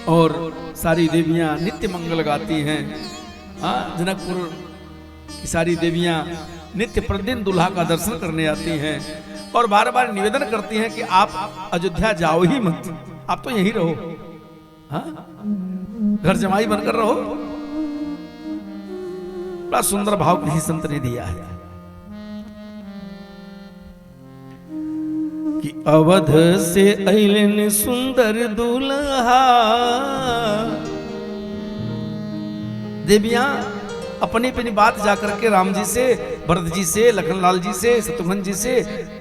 और सारी देवियां नित्य मंगल गाती हैं। जनकपुर की सारी देवियां नित्य प्रतिदिन दूल्हा का दर्शन करने आती हैं और बार बार निवेदन करती हैं कि आप अयोध्या जाओ ही मत, आप तो यहीं रहो, घर जमाई बनकर रहो। बड़ा सुंदर भाव किसी संत ने दिया है कि अवध से अइलन सुंदर दूल्हा। देवियां अपनी अपनी बात जाकर के राम जी से, भरत जी से, लखनलाल जी से, शत्रुघ्न जी से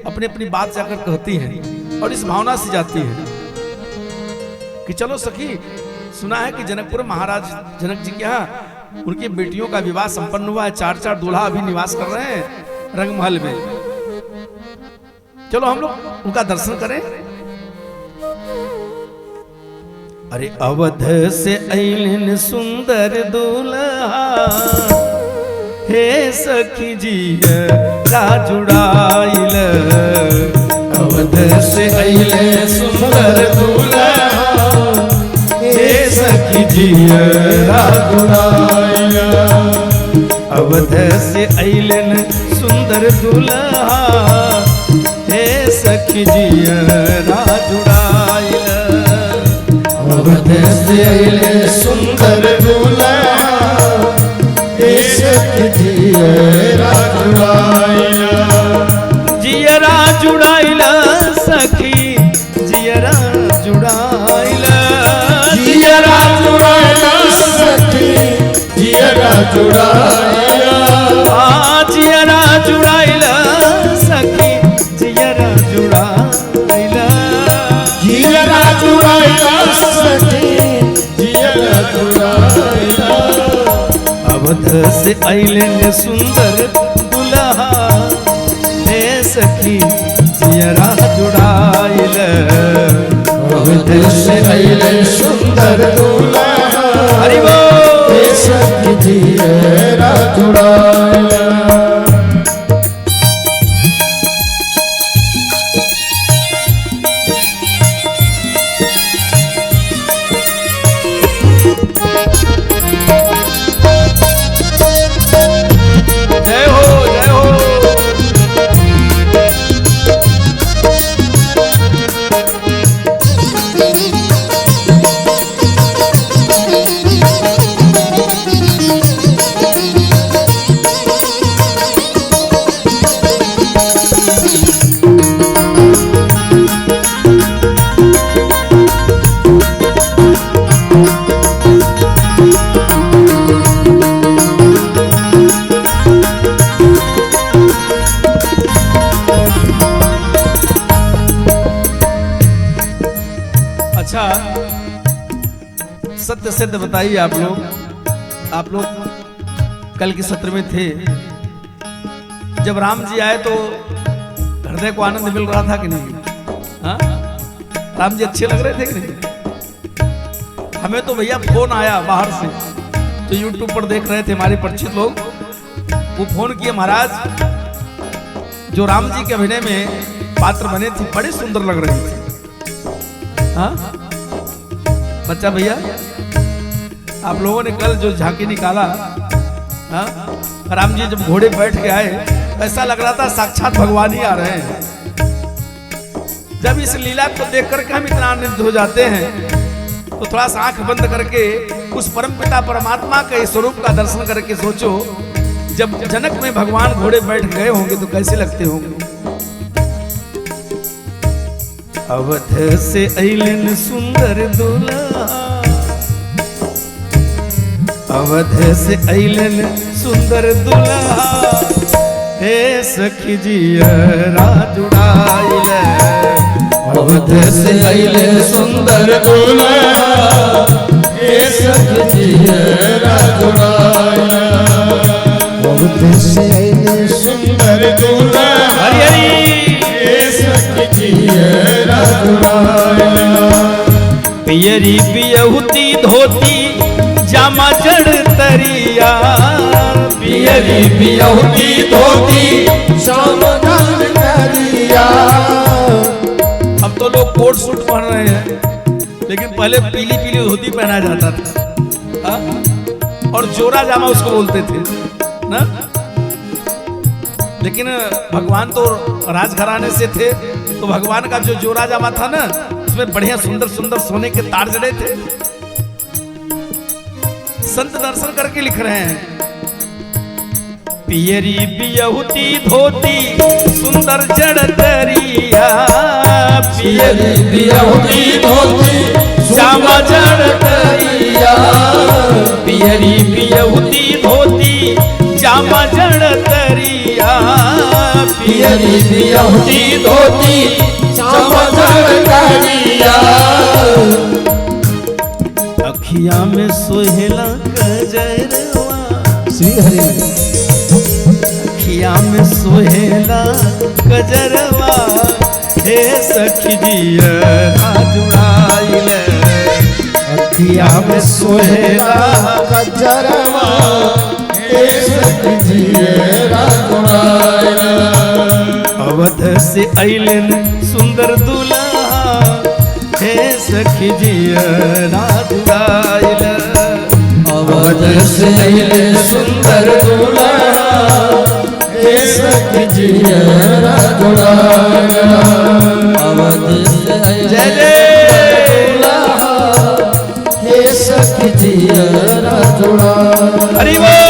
अपनी अपनी बात जाकर कहती हैं और इस भावना से जाती हैं कि चलो सखी, सुना है कि जनकपुर महाराज जनक जी के यहाँ उनकी बेटियों का विवाह संपन्न हुआ है, 4-4 दूल्हा अभी निवास कर रहे हैं रंगमहल में, चलो हम लोग उनका दर्शन करें। अरे अवध से अइलन सुंदर दूल्हा, हे सखी जी राजुड़ाइल। अवध से अइलन सुंदर दूल्हा, हे सखी जी राजुड़ाइल। अवध से अइलन सुंदर दूल्हा, हे सखी जी राजुड़ाइल। अवध से अइलन सुंदर दूल्हा, हे सखी जी राजुड़ाइल। जियरा जुड़ाइल सखी, जियरा जुड़ाइल। जियरा जुड़ाइल सखी, जियरा जुड़ाइल। जियरा जुड़ाइल सखी, जियरा जुड़ाइल। जियरा जुड़ाइल सखी, जियरा जुड़ाइल। अवध से अइलन सुंदर दूल्हा, हे सखी जियरा जुड़ाइल। अवध से अइलन सुंदर दूल्हा, हरि बोल। हे सखी जियरा जुड़ाइल। जय हो, जय हो। अच्छा, सत्य सिद्ध बताइए आप लोग कल के सत्र में थे, जब राम जी आए तो हृदय को आनंद मिल रहा था कि नहीं? हाँ, राम जी अच्छे लग रहे थे कि नहीं? हमें तो भैया फोन आया बाहर से, तो यूट्यूब पर देख रहे थे हमारे परिचित लोग, वो फोन किए, महाराज जो राम जी के अभिनय में पात्र बने थे बड़े सुंदर लग रहे थे। हाँ बच्चा भैया, आप लोगों ने कल जो झांकी निकाला, हाँ राम जी जब घोड़े बैठ के आए, ऐसा लग रहा था साक्षात भगवान ही आ रहे हैं। जब इस लीला को देख करके हम इतना आनंदित हो जाते हैं, तो थोड़ा सा आंख बंद करके उस परमपिता परमात्मा के स्वरूप का दर्शन करके सोचो, जब जनक में भगवान घोड़े बैठ गए होंगे तो कैसे लगते होंगे। अवध से अइलन सुंदर दूल्हा, अवध से अइलन सुंदर दूल्हा, हे सखी जियरा जुड़ाइल। अवध से अइलन सुंदर दूल्हा, हे सखी जियरा जुड़ाइल। अवध से अइलन सुंदर दूल्हा, हरि हरि, हे सखी जियरा जुड़ाइल। पियरी पियहुती धोती जामा जड़ तरिया, पियरी पियहुती धोती जामा जड़ तरिया। अब तो लोग कोट सूट पहन रहे हैं, लेकिन पहले पीली पीली धोती पहना जाता था, हाँ? और जोरा जामा उसको बोलते थे ना। लेकिन भगवान तो राजघराने से थे, तो भगवान का जो जोरा जामा था ना, उसमें बढ़िया सुंदर सुंदर सोने के तार जड़े थे। संत दर्शन करके लिख रहे हैं, पियरी बियहुती धोती सुंदर जड़तरिया, पियरी बियहुती धोती श्यामा जड़तरिया, पियरी बियहुती धोती श्यामा जड़तरिया, पियरी बियहुती धोती श्यामा जड़तरिया। अखिया में सोहेला कजरवा, श्री हरि। अखिया में सोहेला कजरवा, हे सखी जियरा जुड़ाइल। अखिया में सोहेला कजरवा, हे सखी जियरा जुड़ाइल। अवध से अइलन सुंदर दुल्हा, हे सखी जियरा जुड़ाइल। अवध से अइलन सुंदर दुल्हा, हे सखी जियरा जुड़ाइल। अवध से अइलन दुल्हा, हे सखी जियरा जुड़ाइल। हरि बोल।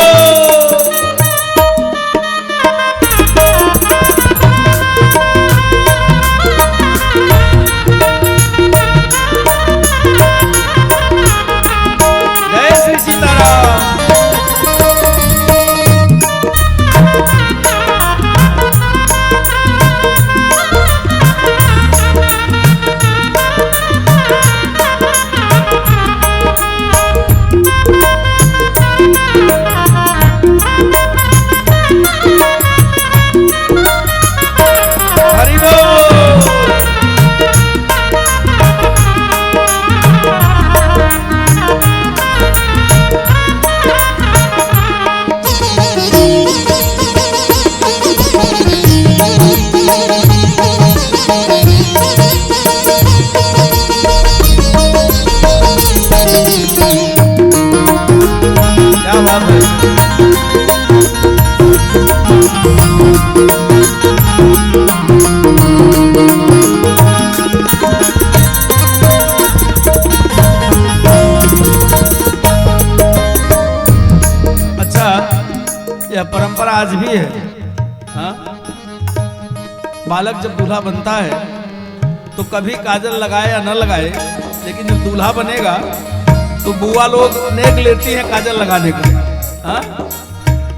यह परंपरा आज भी है, हाँ? बालक जब दूल्हा बनता है तो कभी काजल लगाए या न लगाए, लेकिन जब दूल्हा बनेगा तो बुआ लोग नेक लेती हैं काजल लगाने का, हाँ?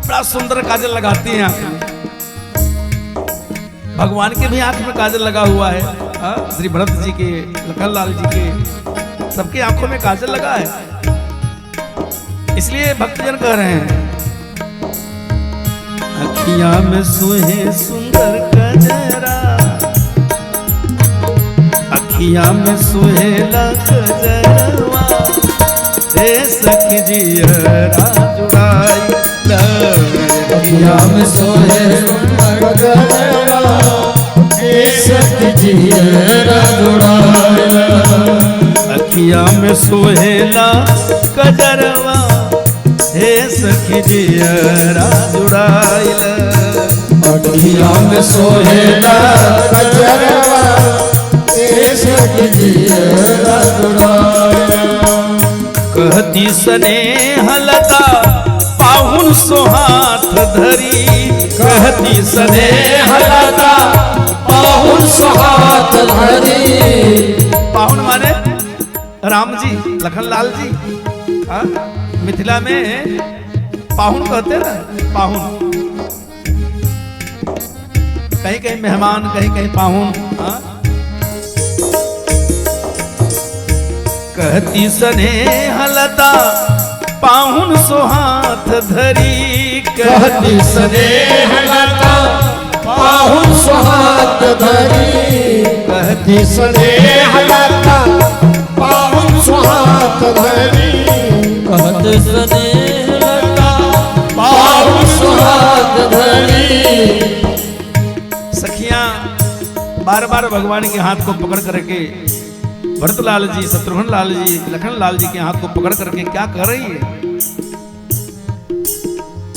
बड़ा सुंदर काजल लगाती हैं आंख में। भगवान के भी आंख में काजल लगा हुआ है, हाँ? श्री भरत जी के, लखन लाल जी के, सबके आंखों में काजल लगा है। इसलिए भक्तजन कह रहे हैं, अखिया में सोहे सुंदर कजरा, अखिया में सोहेला कजरवा, हे सखी जियरा जुड़ाई। अखिया में सोहे सुंदर कजरवा, हे सखी जियरा जुड़ाई। अखिया में सोहेला कजरवा, हे सखी जियरा जुड़ाइल। अखिया में सोहेला कजरवा, हे सखी जियरा जुड़ाइल। कहती स्नेह लता पाहुन सोहाथ धरी, कहती स्नेह लता पाहुन सोहाथ धरी। पाहुन माने राम जी, लखन लाल जी, हाँ? मिथिला में पाहुन कहते ना, पाहुन, कहीं कहीं मेहमान, कहीं कहीं पाहुन, हाँ? कहती स्नेह लता पाहुन सोहाथ धरी, कहती स्नेह लता पाहुन सोहाथ धरी। कहती स्नेह लता पाहुन सोहाथ धरी। कहती स्नेह लता पाहुन सोहाथ धरी। सखियां बार बार भगवान के हाथ को पकड़ करके भरतलाल जी, शत्रुघ्न लाल जी, लखन लाल जी के हाथ को पकड़ करके क्या कर रही है?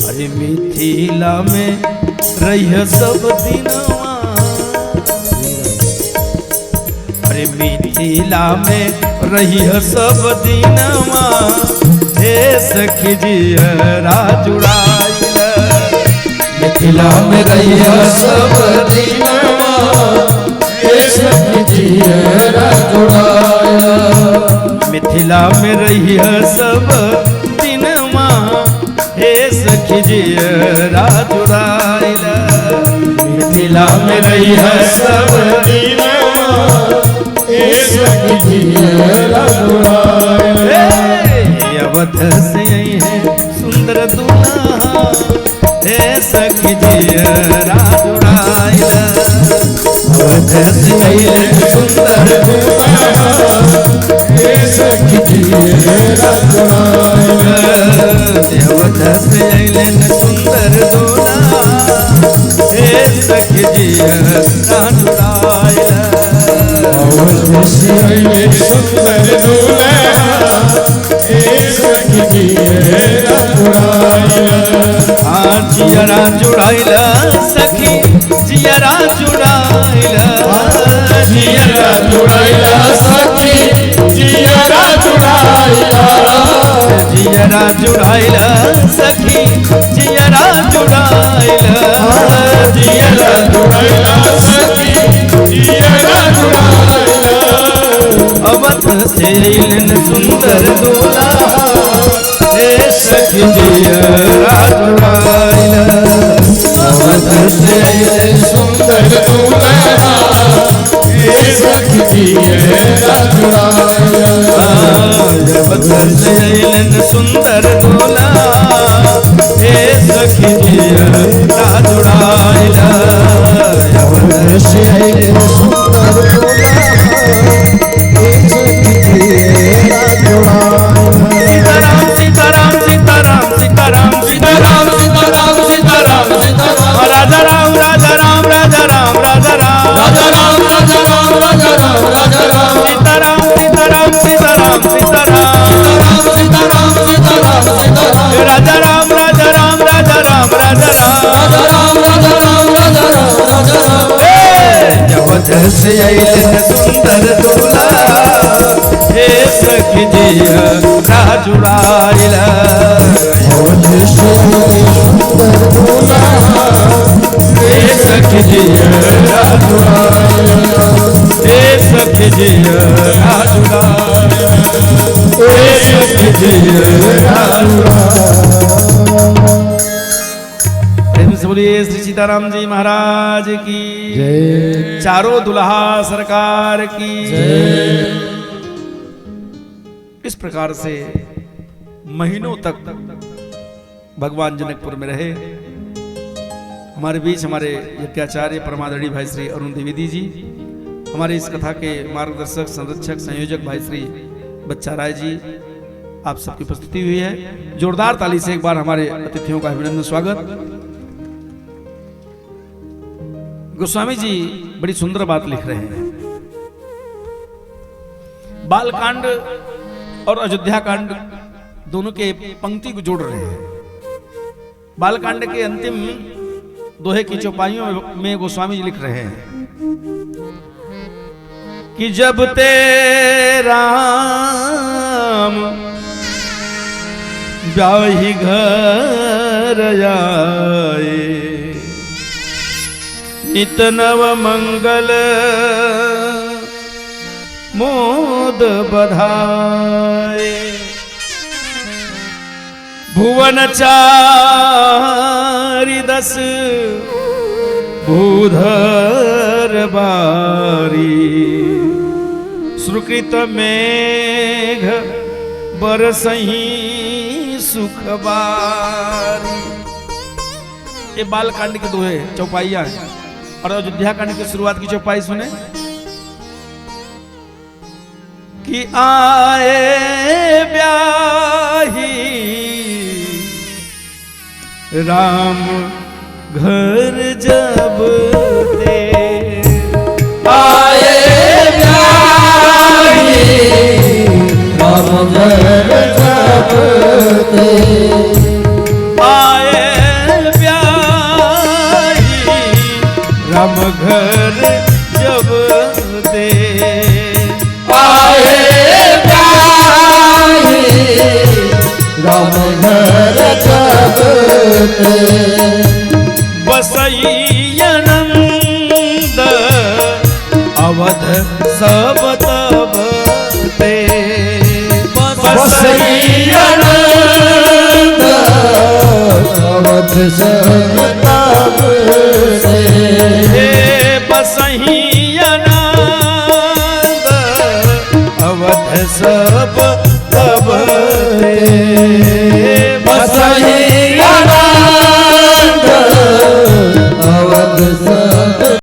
अरे मिथिला में रही सब दिनवा, अरे मिथिला में रही सब दिनवा, हे सखी जियरा जुड़ाइल। मिथिला में रही सब दिनवा, हे सखी जियरा जुड़ाइल। मिथिला में रही सब दिनवा, हे सखी जियरा जुड़ाइल। मिथिला में रही सब दिनवा, हे सखी जियरा जुड़ाइल। अवध से आई है सुंदर दुल्हा, हे सखी जियरा जुड़ाइल। अवध से आई है सुंदर दुल्हा, हे सखी जियरा जुड़ाइल। अवध से आई है सुंदर दुल्हा, हे सखी जियरा जुड़ाइल। अवध से आई है सुंदर दुल्हा, हे सखी जियरा जुड़ाइल। जियरा जुड़ाइल सखी जियरा जुड़ाइल। जियरा जुड़ाइल सखी जियरा जुड़ाइल। जियरा जुड़ाइल सखी जियरा जुड़ाइल। जियरा जुड़ाइल सखी जियरा जुड़ाइल। अवध से अइलन सुंदर दूल्हा, हे सखी जियरा जुड़ाइल। अवध से अइलन सुंदर दूल्हा, हे सखी जियरा जुड़ाइल। अवध से अइलन सुंदर दूल्हा, हे सखी जियरा जुड़ाइल। अवध से अइलन सुंदर दूल्हा, हे सखी जियरा जुड़ाइल। सीताराम सीताराम सीताराम सीताराम सीताराम सीताराम सीताराम सीताराम। राजा राम राजा राम राजा राम राजा राम राजा राम राजा राम राजा राम राजा राम। सीताराम सीताराम सीताराम सीताराम सीताराम सीताराम सीताराम। राजा राम राजा राम राजा राम राजा राम राजा राम राजा राम राजा राम राजा राम। अवध से अइलन सुंदर दूल्हा, हे सखी जियरा जुड़ाइल। अवध से सुंदर दूल्हा, हे सखी जियरा जुड़ाइल। हे सखी जियरा जुड़ाइल। हे सखी जियरा जुड़ाइल। प्रेम से बोलिए श्री सीताराम जी महाराज की जय। चारों दुल्हा सरकार की इस प्रकार से महीनों तक भगवान जनकपुर में रहे। हमारे बीच हमारे यज्ञाचार्य परमादरणीय भाई श्री अरुण द्विवेदी जी, हमारे इस कथा के मार्गदर्शक संरक्षक संयोजक भाई श्री बच्चा राय जी, आप सबकी उपस्थिति हुई है। जोरदार ताली से एक बार हमारे अतिथियों का अभिनंदन स्वागत। गोस्वामी जी बड़ी सुंदर बात लिख रहे हैं। बालकांड और अयोध्या कांड दोनों के पंक्ति को जोड़ रहे हैं। बालकांड के अंतिम दोहे की चौपाइयों में गोस्वामी जी लिख रहे हैं कि जब ते राम ब्याही घर आए, नित नव मंगल मोद बधाए। भुवन चारि दस भूधर बारी, सुकृत मेघ बरसही सुख बारी। ये बालकांड के दोहे चौपाइयां हैं। और अयोध्या कांड की शुरुआत की चौपाई सुने कि आए ब्याही राम घर जब दे, आए ब्याही राम घर जब ते आए प्यारी राम घर जब ते आए प्यारी राम घर जब ते बसई आनंद अवध सब तब ते बसई आनंद अवध सब तब ते बसही